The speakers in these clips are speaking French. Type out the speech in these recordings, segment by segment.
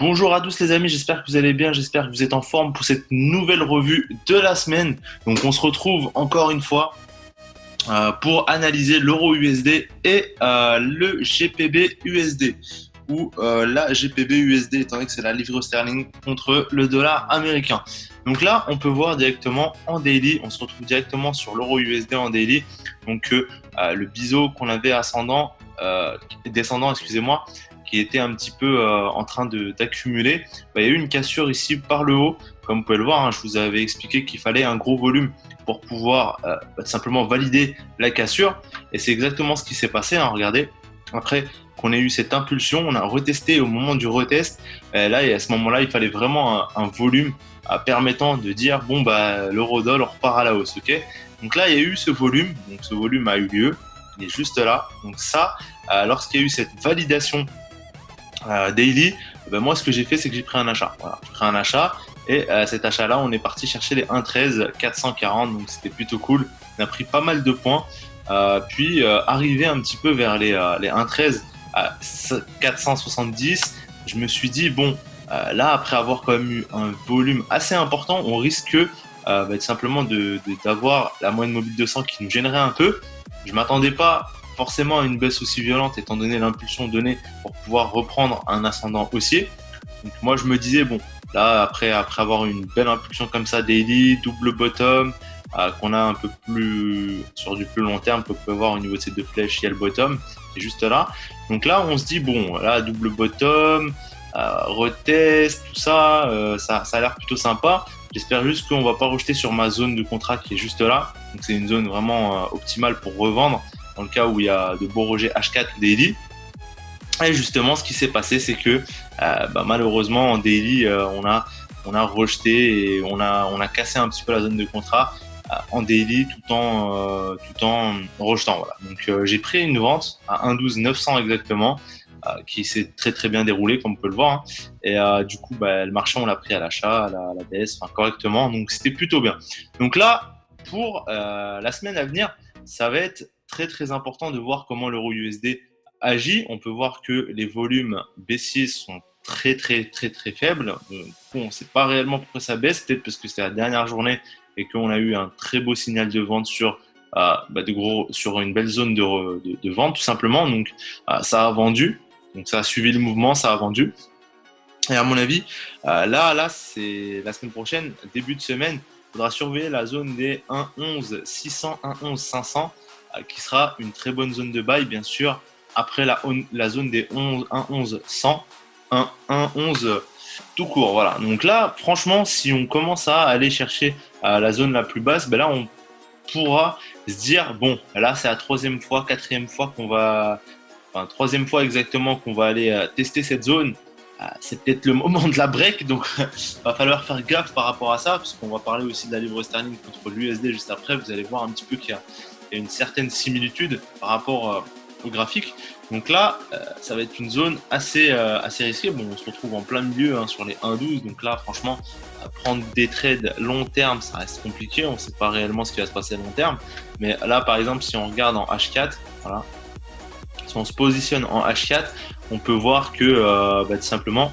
Bonjour à tous les amis, j'espère que vous allez bien, j'espère que vous êtes en forme pour cette nouvelle revue de la semaine. Donc on se retrouve encore une fois pour analyser l'euro USD et le GPB USD ou la GPB USD étant donné que c'est la livre sterling contre le dollar américain. Donc là on peut voir directement en daily, on se retrouve directement sur l'euro USD en daily. Donc le biseau qu'on avait descendant, excusez-moi, qui était un petit peu en train d'accumuler, il y a eu une cassure ici par le haut. Comme vous pouvez le voir, je vous avais expliqué qu'il fallait un gros volume pour pouvoir simplement valider la cassure. Et c'est exactement ce qui s'est passé. Regardez, après qu'on ait eu cette impulsion, on a retesté au moment du retest. Là, et à ce moment-là, il fallait vraiment un volume permettant de dire bon, l'euro-dollar repart à la hausse. Okay, donc là, il y a eu ce volume. Donc ce volume a eu lieu. Il est juste là. Donc ça, lorsqu'il y a eu cette validation daily, moi ce que j'ai fait c'est que j'ai pris un achat. Voilà, j'ai pris un achat et cet achat là on est parti chercher les 1,13 440, donc c'était plutôt cool. On a pris pas mal de points, puis arrivé un petit peu vers les 1,13 à 470, je me suis dit bon, là après avoir quand même eu un volume assez important, on risque tout simplement d'avoir la moyenne mobile 200 qui nous gênerait un peu. Je m'attendais pas forcément à une baisse aussi violente étant donné l'impulsion donnée pour pouvoir reprendre un ascendant haussier. Donc moi je me disais bon, là après avoir une belle impulsion comme ça daily, double bottom, qu'on a un peu plus sur du plus long terme, qu'on peut voir au niveau de ces deux flèches, il y a le bottom, c'est juste là. Donc là on se dit bon, là double bottom, retest, tout ça, ça a l'air plutôt sympa. J'espère juste qu'on va pas rejeter sur ma zone de contrat qui est juste là. Donc c'est une zone vraiment optimale pour revendre dans le cas où il y a de beaux rejets H4 ou daily. Et justement, ce qui s'est passé, c'est que malheureusement en daily, on a rejeté et on a cassé un petit peu la zone de contrat en daily tout en rejetant. Voilà. Donc j'ai pris une vente à 1,12 900 exactement, qui s'est très très bien déroulé comme on peut le voir. Et du coup, le marché on l'a pris à l'achat, à la baisse, correctement. Donc c'était plutôt bien. Donc là, pour la semaine à venir, ça va être très très important de voir comment l'euro USD agit. On peut voir que les volumes baissiers sont très très très très faibles. On ne sait pas réellement pourquoi ça baisse, peut-être parce que c'est la dernière journée et qu'on a eu un très beau signal de vente sur sur une belle zone de vente tout simplement. Donc ça a vendu, donc ça a suivi le mouvement, ça a vendu. Et à mon avis, là c'est la semaine prochaine, début de semaine, il faudra surveiller la zone des 1,11 600, 1,11 500, qui sera une très bonne zone de buy, bien sûr, après la zone des 1,11 100, 1,11 tout court. Voilà. Donc là, franchement, si on commence à aller chercher la zone la plus basse, là, on pourra se dire, bon, là, c'est la troisième fois, quatrième fois troisième fois exactement qu'on va aller tester cette zone. C'est peut-être le moment de la break, donc il va falloir faire gaffe par rapport à ça, parce qu'on va parler aussi de la livre sterling contre l'USD juste après. Vous allez voir un petit peu qu'il y a une certaine similitude par rapport au graphique. Donc là, ça va être une zone assez risquée. Bon, on se retrouve en plein milieu sur les 1,12, donc là, franchement, prendre des trades long terme, ça reste compliqué. On ne sait pas réellement ce qui va se passer à long terme. Mais là, par exemple, si on regarde en H4, voilà, si on se positionne en H4, on peut voir que tout simplement,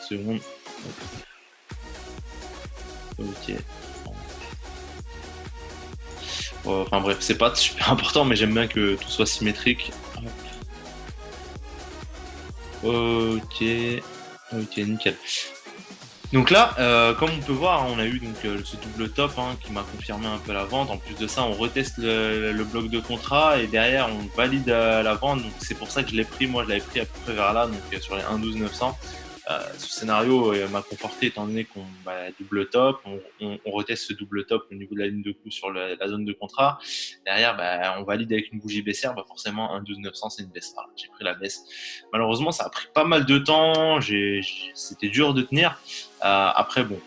seconde, ok. Enfin bref, c'est pas super important, mais j'aime bien que tout soit symétrique. Ok, nickel. Donc là, comme on peut voir, on a eu donc ce double top qui m'a confirmé un peu la vente. En plus de ça, on reteste le bloc de contrat et derrière, on valide la vente. Donc c'est pour ça que je l'ai pris. Moi, je l'avais pris à peu près vers là, donc sur les 1,12 900. Ce scénario m'a conforté étant donné qu'on double top, on reteste ce double top au niveau de la ligne de coup sur la zone de contrat. Derrière, on valide avec une bougie baissière, forcément 1,12 900 c'est une baisse. Voilà, j'ai pris la baisse. Malheureusement, ça a pris pas mal de temps, c'était dur de tenir. Après, bon,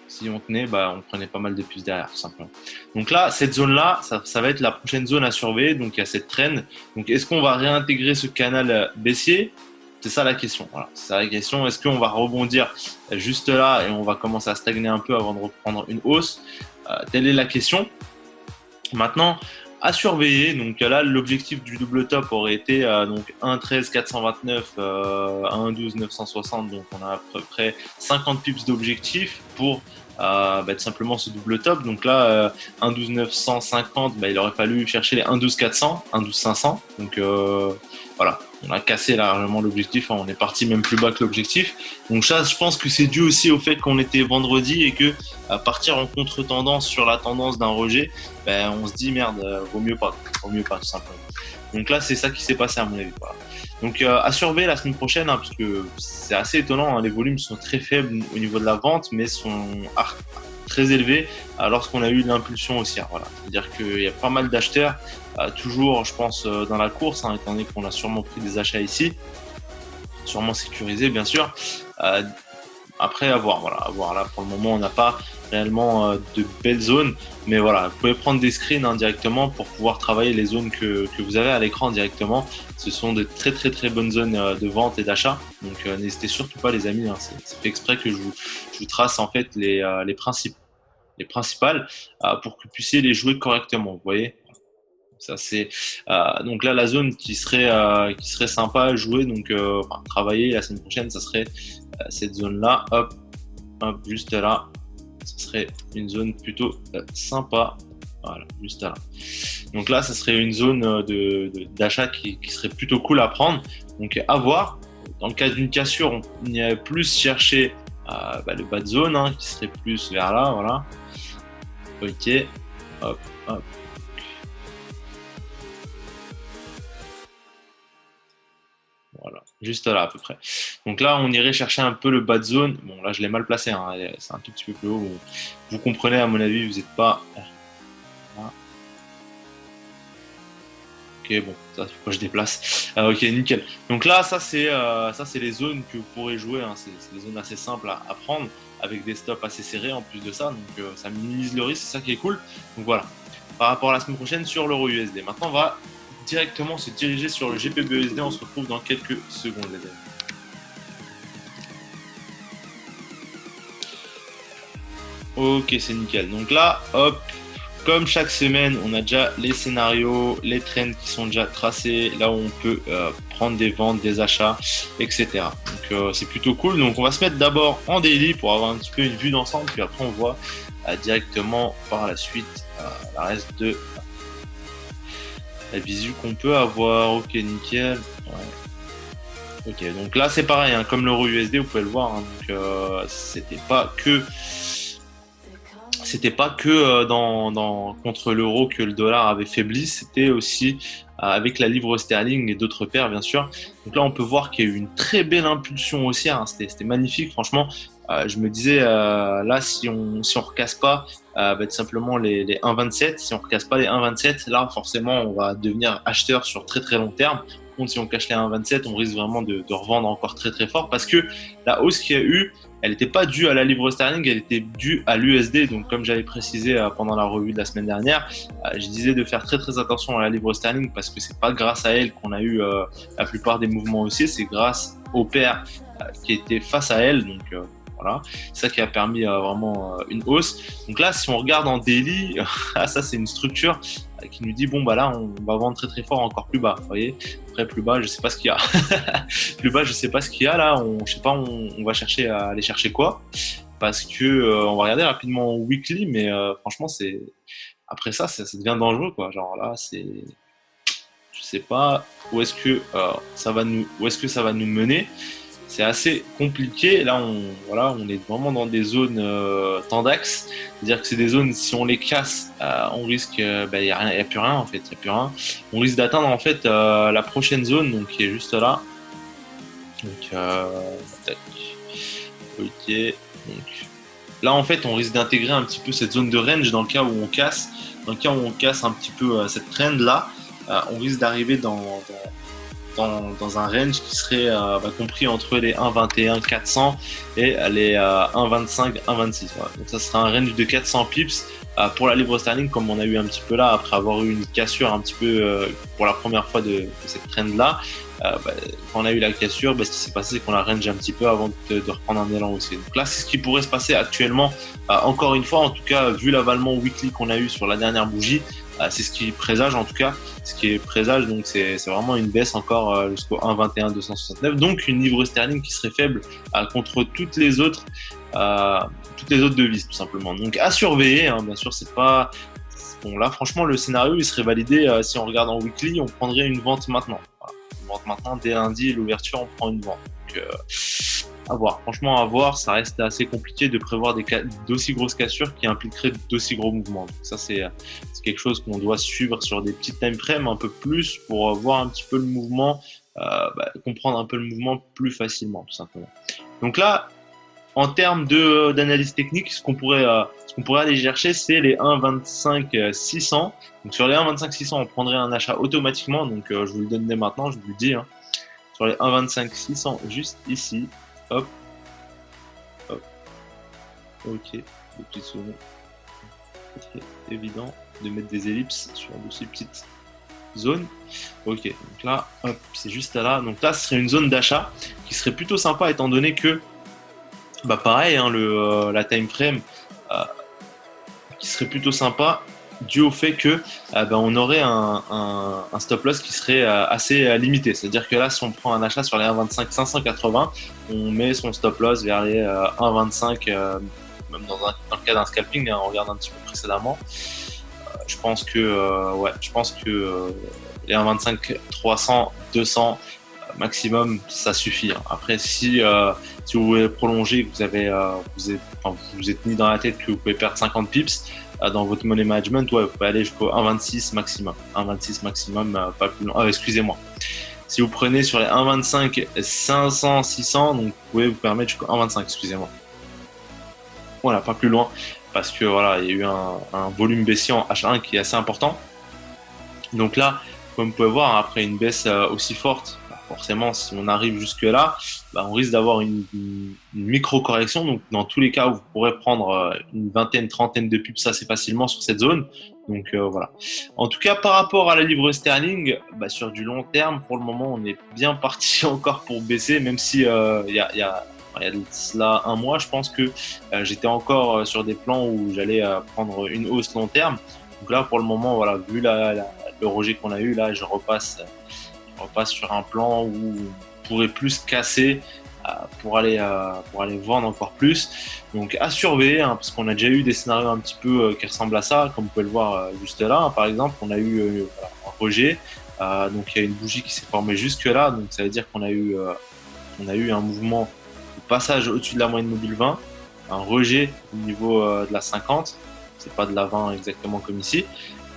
si on tenait, on prenait pas mal de puces derrière, tout simplement. Donc là, cette zone-là, ça va être la prochaine zone à surveiller. Donc il y a cette trend. Donc est-ce qu'on va réintégrer ce canal baissier? C'est ça la question. Voilà. C'est ça la question. Est-ce qu'on va rebondir juste là et on va commencer à stagner un peu avant de reprendre une hausse? Telle est la question. Maintenant, À surveiller, donc là l'objectif du double top aurait été donc 1,13 429 1,12 960, donc on a à peu près 50 pips d'objectif pour tout simplement ce double top. Donc là 1,12 950, il aurait fallu chercher les 1,12 400, 1,12 500, donc voilà, on a cassé largement l'objectif, on est parti même plus bas que l'objectif. Donc ça, je pense que c'est dû aussi au fait qu'on était vendredi et que à partir en contre-tendance sur la tendance d'un rejet, on se dit merde, vaut mieux pas tout simplement. Donc là, c'est ça qui s'est passé à mon avis. Voilà. Donc à surveiller la semaine prochaine, parce que c'est assez étonnant, les volumes sont très faibles au niveau de la vente, mais sont très élevés lorsqu'on a eu l'impulsion haussière. Voilà. C'est-à-dire qu'il y a pas mal d'acheteurs, toujours, je pense, dans la course, étant donné qu'on a sûrement pris des achats ici, sûrement sécurisés, bien sûr. Après, à voir. Là, pour le moment, on n'a pas réellement de belles zones, mais voilà, vous pouvez prendre des screens directement pour pouvoir travailler les zones que vous avez à l'écran directement. Ce sont de très très très bonnes zones de vente et d'achat, donc n'hésitez surtout pas, les amis, c'est fait exprès que je vous trace en fait les principales pour que vous puissiez les jouer correctement, vous voyez. Ça c'est donc là la zone qui serait sympa à jouer, donc travailler la semaine prochaine, ça serait cette zone là, hop, juste là, ce serait une zone plutôt sympa, voilà, juste là. Donc là ça serait une zone d'achat qui serait plutôt cool à prendre, donc à voir. Dans le cas d'une cassure, on y a plus cherché le bas de zone, qui serait plus vers là, voilà. Ok, hop. Voilà, juste là à peu près. Donc là, on irait chercher un peu le bas de zone. Bon, là, je l'ai mal placé, c'est un tout petit peu plus haut. Vous comprenez, à mon avis, vous n'êtes pas. Voilà. Ok, bon, ça, faut que je déplace. Ok, nickel. Donc là, ça c'est les zones que vous pourrez jouer. C'est des zones assez simples à prendre, avec des stops assez serrés en plus de ça. Donc ça minimise le risque, c'est ça qui est cool. Donc voilà. Par rapport à la semaine prochaine sur l'euro USD. Maintenant, on va directement se diriger sur le GBP/USD. On se retrouve dans quelques secondes, les amis. Ok, c'est nickel. Donc là, hop, comme chaque semaine, on a déjà les scénarios, les trends qui sont déjà tracés, là où on peut prendre des ventes, des achats, etc. Donc c'est plutôt cool. Donc on va se mettre d'abord en daily pour avoir un petit peu une vue d'ensemble, puis après on voit directement par la suite la reste de la visu qu'on peut avoir. Ok, nickel. Ouais. Ok, donc là c'est pareil, comme l'euro USD, vous pouvez le voir. Donc c'était pas que contre l'euro que le dollar avait faibli, c'était aussi avec la livre sterling et d'autres paires, bien sûr. Donc là, on peut voir qu'il y a eu une très belle impulsion haussière. C'était magnifique, franchement. Je me disais, là, si on recasse pas tout simplement les 1,27, si on recasse pas les 1,27, là, forcément, on va devenir acheteur sur très très long terme. Contre, si on cache les 1,27, on risque vraiment de revendre encore très très fort, parce que la hausse qu'il y a eu, elle n'était pas due à la livre sterling, elle était due à l'USD. Donc, comme j'avais précisé pendant la revue de la semaine dernière, je disais de faire très très attention à la livre sterling, parce que c'est pas grâce à elle qu'on a eu la plupart des mouvements haussiers, c'est grâce aux paires qui étaient face à elle. Donc voilà, c'est ça qui a permis vraiment une hausse. Donc là, si on regarde en daily, ça c'est une structure qui nous dit bon là on va vendre très très fort encore plus bas, vous voyez. Après plus bas, je sais pas ce qu'il y a. Plus bas, je sais pas ce qu'il y a là. Je sais pas, on va chercher à aller chercher quoi, parce que on va regarder rapidement en weekly, mais franchement c'est après ça devient dangereux quoi. Genre là je sais pas où est-ce que ça va nous mener. C'est assez compliqué. Là, on est vraiment dans des zones tendax. C'est-à-dire que c'est des zones, si on les casse, on risque, il n'y a plus rien en fait. Il y a plus rien. On risque d'atteindre en fait la prochaine zone, donc qui est juste là. Donc, tac. Ok. Donc, là, en fait, on risque d'intégrer un petit peu cette zone de range dans le cas où on casse. Dans le cas où on casse un petit peu cette trend là, on risque d'arriver dans un range qui serait compris entre les 1,21 400 et les 1,25 1,26. Voilà. Donc ça sera un range de 400 pips pour la livre sterling, comme on a eu un petit peu là après avoir eu une cassure un petit peu pour la première fois de cette trend là. Quand on a eu la cassure, ce qui s'est passé, c'est qu'on a range un petit peu avant de reprendre un élan aussi. Donc là, c'est ce qui pourrait se passer actuellement. Encore une fois, en tout cas, vu l'avalement weekly qu'on a eu sur la dernière bougie, C'est ce qui présage en tout cas. Ce qui est présage, donc c'est vraiment une baisse encore jusqu'au 1,21 269. Donc une livre sterling qui serait faible contre toutes les autres devises tout simplement. Donc à surveiller, hein, bien sûr, c'est pas bon là. Franchement, le scénario il serait validé si on regarde en weekly, on prendrait une vente maintenant. Voilà. Une vente maintenant dès lundi, l'ouverture, on prend une vente. Donc, à voir. Franchement, à voir. Ça reste assez compliqué de prévoir d'aussi grosses cassures qui impliqueraient d'aussi gros mouvements. Donc ça, c'est quelque chose qu'on doit suivre sur des petites time frames un peu plus pour voir un petit peu le mouvement, comprendre un peu le mouvement plus facilement, tout simplement. Donc là, en termes d'analyse technique, ce qu'on pourrait aller chercher, c'est les 1,25 600. Donc sur les 1,25 600, on prendrait un achat automatiquement. Donc je vous le donne dès maintenant, je vous le dis. Hein. Sur les 1,25 600, juste ici. Hop. Hop. Ok. Des petites zones. C'est très évident de mettre des ellipses sur de ces petites zones. Ok. Donc là, hop, c'est juste là. Donc là, ce serait une zone d'achat qui serait plutôt sympa étant donné que, pareil, hein, la time frame qui serait plutôt sympa dû au fait que on aurait un stop loss qui serait assez limité. C'est-à-dire que là, si on prend un achat sur les 1,25 580, on met son stop loss vers les 1,25, même dans le cas d'un scalping, hein, on regarde un petit peu précédemment. Je pense que les 1,25 300, 200 maximum, ça suffit. Hein. Après, si vous voulez prolonger, vous êtes mis dans la tête que vous pouvez perdre 50 pips dans votre money management, vous pouvez aller jusqu'au 1,26 maximum. 1,26 maximum, pas plus long. Excusez-moi. Si vous prenez sur les 1,25 500, 600, donc vous pouvez vous permettre jusqu'au 1,25, excusez-moi. Voilà, pas plus loin, parce que voilà, il y a eu un volume baissier en H1 qui est assez important. Donc là, comme vous pouvez voir, après une baisse aussi forte, forcément, si on arrive jusque-là, on risque d'avoir une micro-correction. Donc, dans tous les cas, vous pourrez prendre une vingtaine, trentaine de pips assez facilement sur cette zone. Donc, voilà. En tout cas, par rapport à la livre sterling, sur du long terme, pour le moment, on est bien parti encore pour baisser, même si il y a de cela un mois, je pense que j'étais encore sur des plans où j'allais prendre une hausse long terme. Donc là, pour le moment, voilà, vu le rejet qu'on a eu, là, je repasse sur un plan où on pourrait plus casser pour aller vendre encore plus. Donc à surveiller, hein, parce qu'on a déjà eu des scénarios un petit peu qui ressemblent à ça, comme vous pouvez le voir juste là. Hein, par exemple, on a eu un rejet, donc il y a une bougie qui s'est formée jusque là, donc ça veut dire qu'on a eu un mouvement de passage au-dessus de la moyenne mobile 20, un rejet au niveau de la 50, c'est pas de la 20 exactement comme ici.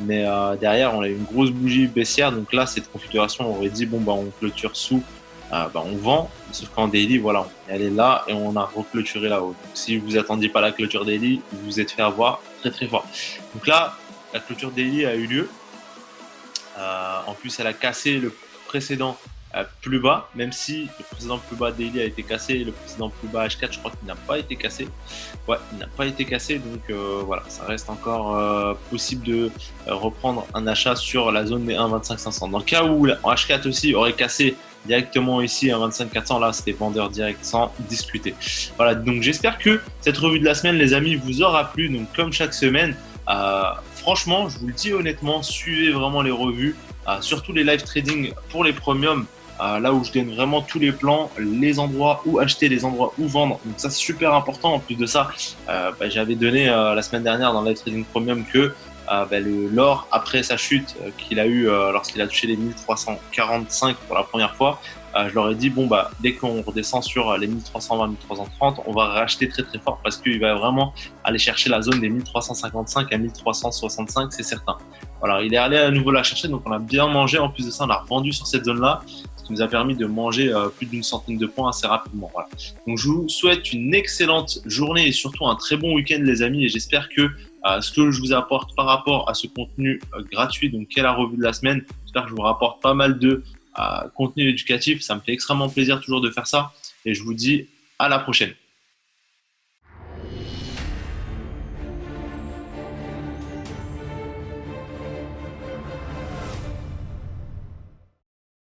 Mais derrière, on a eu une grosse bougie baissière. Donc là, cette configuration, on aurait dit, on clôture sous, on vend. Sauf qu'en daily, voilà, elle est là et on a reclôturé là-haut. Donc si vous attendiez pas la clôture daily, vous vous êtes fait avoir très très fort. Donc là, la clôture daily a eu lieu. En plus, elle a cassé le précédent plus bas, même si le précédent plus bas daily a été cassé, le précédent plus bas H4, je crois qu'il n'a pas été cassé. Ouais, il n'a pas été cassé, donc voilà, ça reste encore possible de reprendre un achat sur la zone des 1,25 500. Dans le cas où en H4 aussi aurait cassé directement ici 1,25 400, là c'était vendeur direct sans discuter. Voilà, donc j'espère que cette revue de la semaine, les amis, vous aura plu. Donc comme chaque semaine, franchement, je vous le dis honnêtement, suivez vraiment les revues, surtout les live trading pour les premiums. Là où je donne vraiment tous les plans, les endroits où acheter, les endroits où vendre. Donc ça, c'est super important. En plus de ça, j'avais donné la semaine dernière dans le Live Trading Premium que l'or, après sa chute qu'il a eu lorsqu'il a touché les 1345 pour la première fois, je leur ai dit, dès qu'on redescend sur les 1320, 1330, on va racheter très très fort parce qu'il va vraiment aller chercher la zone des 1355 à 1365, c'est certain. Voilà, il est allé à nouveau la chercher, donc on a bien mangé. En plus de ça, on a revendu sur cette zone-là, ce qui nous a permis de manger plus d'une centaine de points assez rapidement. Voilà. Donc je vous souhaite une excellente journée et surtout un très bon week-end, les amis, et j'espère que ce que je vous apporte par rapport à ce contenu gratuit, donc qui est la revue de la semaine, j'espère que je vous rapporte pas mal de contenu éducatif. Ça me fait extrêmement plaisir toujours de faire ça et je vous dis à la prochaine.